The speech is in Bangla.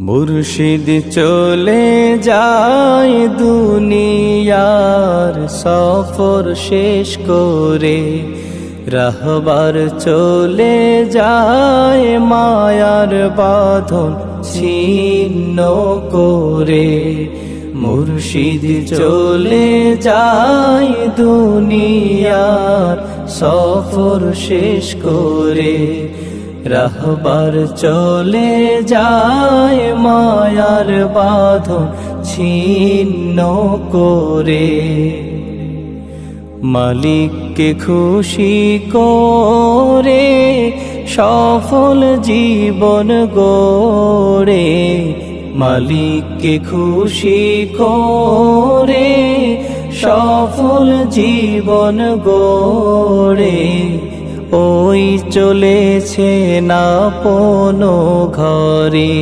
মুর্শিদ চলে যায় দুনিয়ার সফর শেষ করে, রাহবার চলে যায় মায়ার বাঁধন ছিন্ন করে। মুর্শিদ চলে যায় দুনিয়ার সফর শেষ করে, রাহবার চলে যায় মায়ার বাঁধন ছিন্ন করে। মালিককে খুশি করে সফল জীবন গড়ে, মালিককে খুশি করে সফল জীবন গড়ে। ওই চলেছে আপন ঘরে।